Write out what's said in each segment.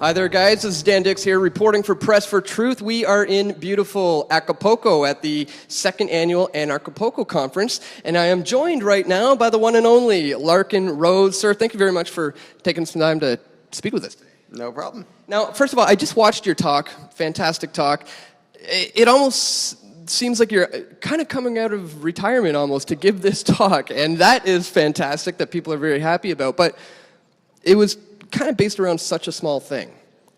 Hi there, guys. This is Dan Dix here, reporting for Press for Truth. We are in beautiful Acapulco at the second annual Anarchy Conference, and I am joined right now by the one and only Larken Rose. Sir, thank you very much for taking some time to speak with us today. No problem. Now, first of all, I just watched your talk. Fantastic talk. It almost seems like you're kind of coming out of retirement almost to give this talk, and that is fantastic that people are very happy about, but it was kind of based around such a small thing.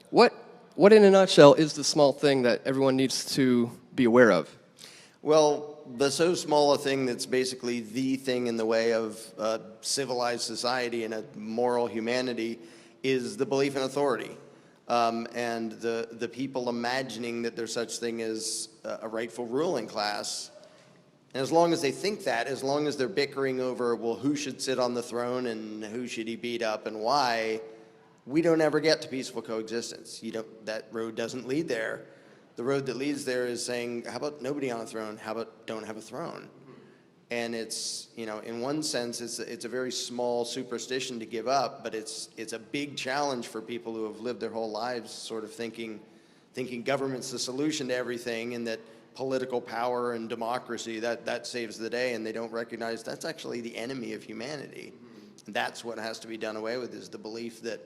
What in a nutshell is the small thing that everyone needs to be aware of? Well, the so small a thing that's basically the thing in the way of civilized society and a moral humanity is the belief in authority. And the people imagining that there's such thing as a rightful ruling class. And as long as they think that, as long as they're bickering over, well, who should sit on the throne and who should he beat up and why, we don't ever get to peaceful coexistence. That road doesn't lead there. The road that leads there is saying, how about nobody on a throne? How about don't have a throne? And it's, in one sense, it's a very small superstition to give up, but it's a big challenge for people who have lived their whole lives sort of thinking government's the solution to everything and that political power and democracy, that saves the day, and they don't recognize that's actually the enemy of humanity. And that's what has to be done away with, is the belief that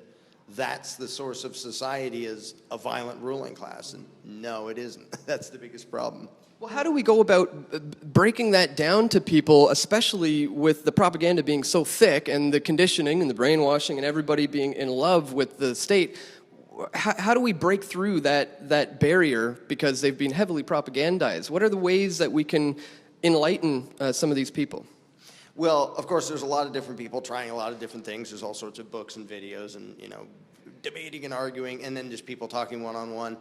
that's the source of society, is a violent ruling class. And no, it isn't. That's the biggest problem. Well, how do we go about breaking that down to people, especially with the propaganda being so thick and the conditioning and the brainwashing and everybody being in love with the state? How do we break through that barrier because they've been heavily propagandized? What are the ways that we can enlighten some of these people? Well, of course, there's a lot of different people trying a lot of different things. There's all sorts of books and videos and, debating and arguing, and then just people talking one-on-one.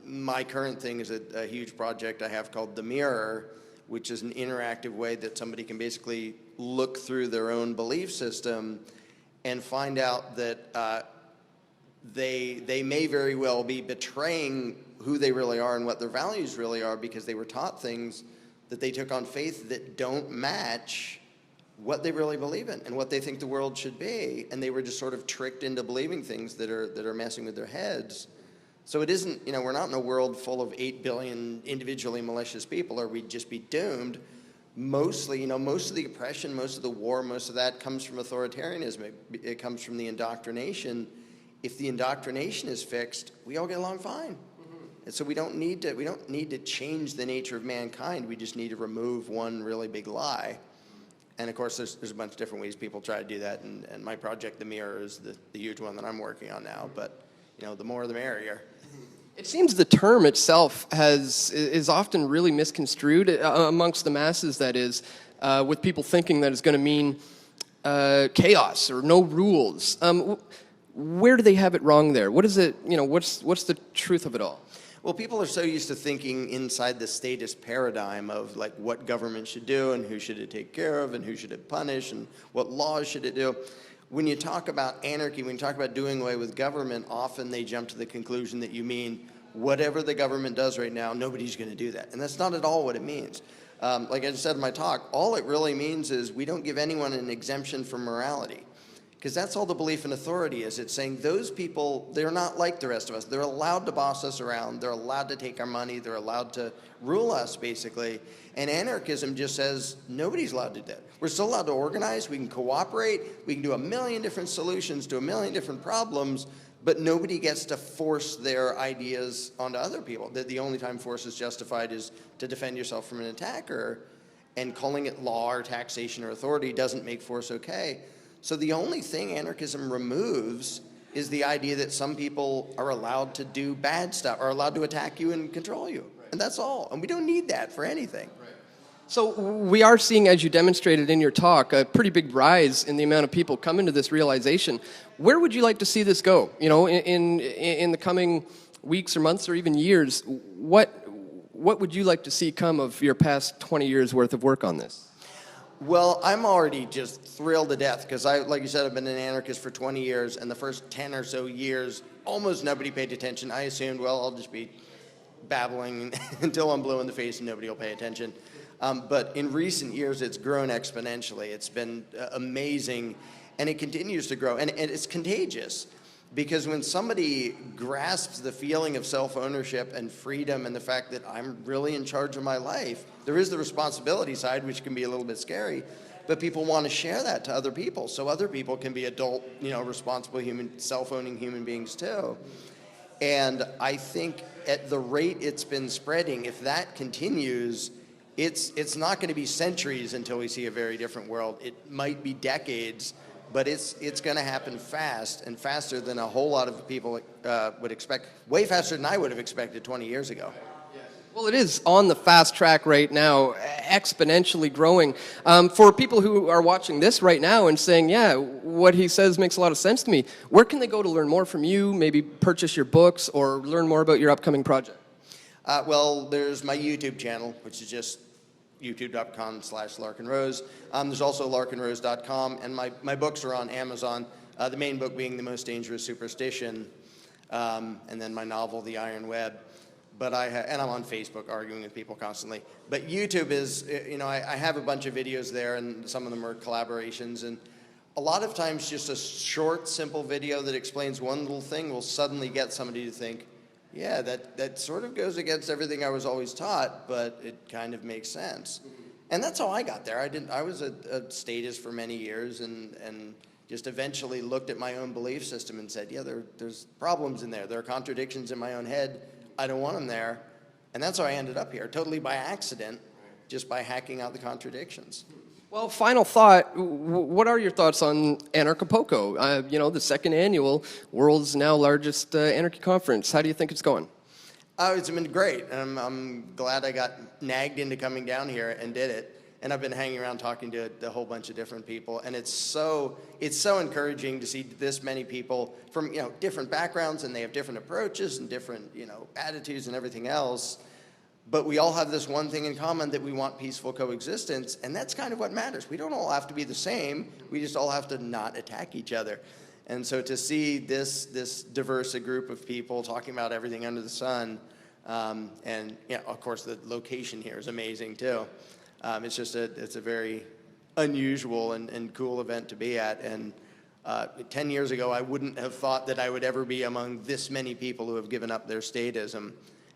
My current thing is a huge project I have called The Mirror, which is an interactive way that somebody can basically look through their own belief system and find out that they may very well be betraying who they really are and what their values really are because they were taught things that they took on faith that don't match what they really believe in and what they think the world should be, and they were just sort of tricked into believing things that are messing with their heads. So it isn't, we're not in a world full of 8 billion individually malicious people, or we'd just be doomed. Mostly, most of the oppression, most of the war, most of that comes from authoritarianism. It comes from the indoctrination. If the indoctrination is fixed, we all get along fine. And so we don't need to change the nature of mankind. We just need to remove one really big lie. And of course, there's a bunch of different ways people try to do that. And my project, The Mirror, is the huge one that I'm working on now. But the more the merrier. It seems the term itself is often really misconstrued amongst the masses. That is, with people thinking that it's going to mean chaos or no rules. Where do they have it wrong there? What is it? What's the truth of it all? Well, people are so used to thinking inside the statist paradigm of like what government should do and who should it take care of and who should it punish and what laws should it do. When you talk about anarchy, when you talk about doing away with government, often they jump to the conclusion that you mean whatever the government does right now, nobody's going to do that. And that's not at all what it means. Like I just said in my talk, all it really means is we don't give anyone an exemption from morality. Because that's all the belief in authority is. It's saying those people, they're not like the rest of us. They're allowed to boss us around. They're allowed to take our money. They're allowed to rule us, basically. And anarchism just says nobody's allowed to do that. We're still allowed to organize. We can cooperate. We can do a million different solutions to a million different problems, but nobody gets to force their ideas onto other people. The only time force is justified is to defend yourself from an attacker, and calling it law or taxation or authority doesn't make force okay. So the only thing anarchism removes is the idea that some people are allowed to do bad stuff, are allowed to attack you and control you. Right. And that's all. And we don't need that for anything. Right. So we are seeing, as you demonstrated in your talk, a pretty big rise in the amount of people coming to this realization. Where would you like to see this go? In the coming weeks or months or even years, what would you like to see come of your past 20 years worth of work on this? Well, I'm already just thrilled to death because like you said, I've been an anarchist for 20 years, and the first 10 or so years, almost nobody paid attention. I assumed, well, I'll just be babbling until I'm blue in the face and nobody will pay attention. But in recent years, it's grown exponentially. It's been amazing, and it continues to grow, and it's contagious. Because when somebody grasps the feeling of self-ownership and freedom and the fact that I'm really in charge of my life, there is the responsibility side, which can be a little bit scary, but people want to share that to other people so other people can be adult, responsible human, self-owning human beings too. And I think at the rate it's been spreading, if that continues, it's not going to be centuries until we see a very different world. It might be decades, but it's going to happen fast, and faster than a whole lot of people would expect, way faster than I would have expected 20 years ago. Well, it is on the fast track right now, exponentially growing. For people who are watching this right now and saying, yeah, what he says makes a lot of sense to me, where can they go to learn more from you, maybe purchase your books, or learn more about your upcoming project? Well, there's my YouTube channel, which is just youtube.com/Larken Rose. There's also larkenrose.com, and my books are on Amazon, the main book being The Most Dangerous Superstition, and then my novel, The Iron Web. But and I'm on Facebook arguing with people constantly. But YouTube is, I have a bunch of videos there, and some of them are collaborations, and a lot of times just a short, simple video that explains one little thing will suddenly get somebody to think, yeah, that sort of goes against everything I was always taught, but it kind of makes sense. And that's how I got there. I was a statist for many years, and just eventually looked at my own belief system and said, yeah, there's problems in there. There are contradictions in my own head. I don't want them there. And that's how I ended up here, totally by accident, just by hacking out the contradictions. Well, final thought, what are your thoughts on Anarchapulco? The second annual world's now largest anarchy conference. How do you think it's going? Oh, it's been great. I'm glad I got nagged into coming down here and did it. And I've been hanging around talking to a whole bunch of different people. And it's so encouraging to see this many people from different backgrounds, and they have different approaches and different attitudes and everything else. But we all have this one thing in common, that we want peaceful coexistence, and that's kind of what matters. We don't all have to be the same. We just all have to not attack each other. And so to see this diverse a group of people talking about everything under the sun, and of course the location here is amazing too. It's a very unusual and cool event to be at. And 10 years ago, I wouldn't have thought that I would ever be among this many people who have given up their statism.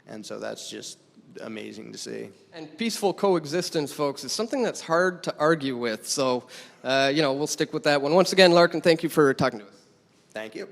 And so that's just amazing to see. And peaceful coexistence, folks, is something that's hard to argue with. So, we'll stick with that one. Once again, Larken, thank you for talking to us. Thank you.